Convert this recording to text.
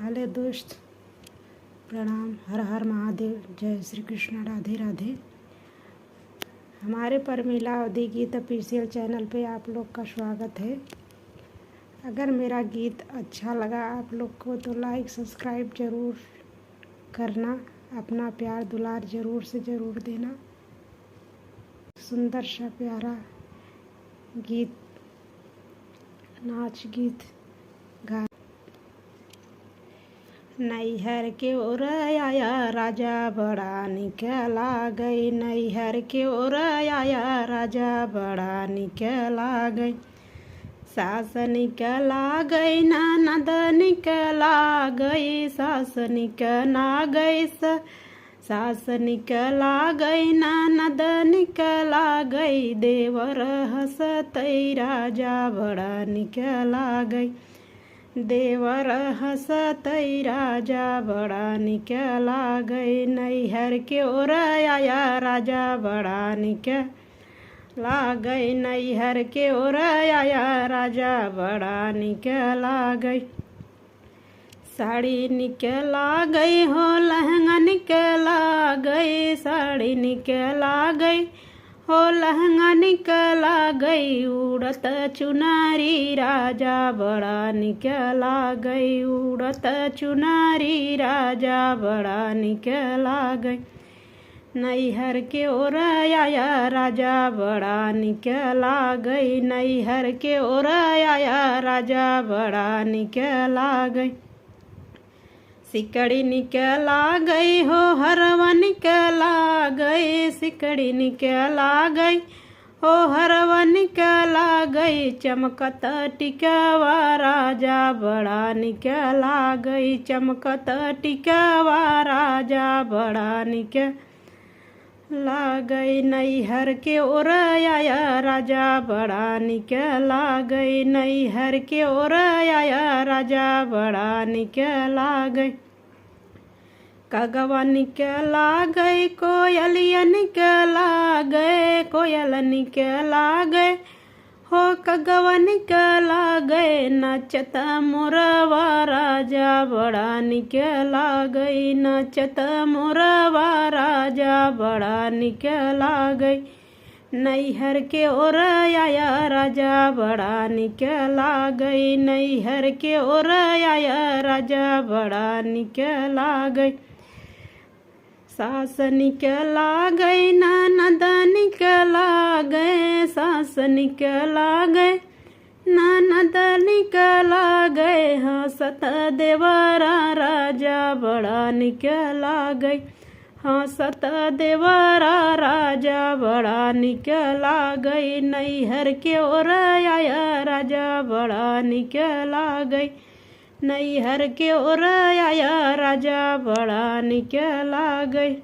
Hello दोस्त, प्रणाम। हर हर महादेव, जय श्री कृष्ण, राधे राधे। हमारे परमिला अवधि गीत ऑफिशियल चैनल पे आप लोग का स्वागत है। अगर मेरा गीत अच्छा लगा आप लोग को तो लाइक सब्सक्राइब ज़रूर करना, अपना प्यार दुलार ज़रूर से ज़रूर देना। सुंदर सा प्यारा गीत, नाच गीत गा। नैहर के ओर आया राजा बड़ा निकला गई, नैहर के ओर आया राजा बड़ा निकला गई। सास निकला गई ननद निकला गई, सास निकला गई, सास निकला गई ननद निकला गई। देवर हंसतई राजा बड़ा निकला गई, देवर हंसतई राजा बड़ा निकला गई। नैहर के ओर आया राजा बड़ा निकला गई, नैहर के ओर आया राजा बड़ा निकला गई। साड़ी निकला गई हो लहंगा निकला गई, साड़ी निकला गई हो लहंगा निकला गई। उड़त चुनारी राजा बड़ा निकला गई, उड़त चुनारी राजा बड़ा निकला गई। नैहर के ओर आया राजा बड़ा निकला गई, नैहर के ओर आया राजा बड़ा निकला गई। सिकड़ी निकला गई हो हरवा निकला गई, सिकड़ी निकला गई हो हरवा निकला गई। चमकत टिकवा राजा बड़ा निकला गई, चमकत टिकवा राजा बड़ा निकला गई। नैहर के ओर आया राजा बड़ा निकला गई, नैहर के ओर आया राजा बड़ा निकला गई। कगवा निकला गई कोयलिया निकला गए, कोयल निकला गए हो कगवा निकला गए। नचत मोरवा राजा बड़ा निकला गई, नचत मोरवा राजा बड़ा निकला गई। नैहर के ओर आया राजा बड़ा निकला गई, नैहर के ओर आया राजा बड़ा निकला गई। सास निकला गई ननद निकला गए, सास निकला गए ननद निकला गए। हंसत देवरा राजा बड़ा निकला गई, हंसत देवरा राजा बड़ा निकला गई। नैहर के ओर आया राजा बड़ा निकला गई, नैहर के ओर आया राजा बड़ा निकला गई।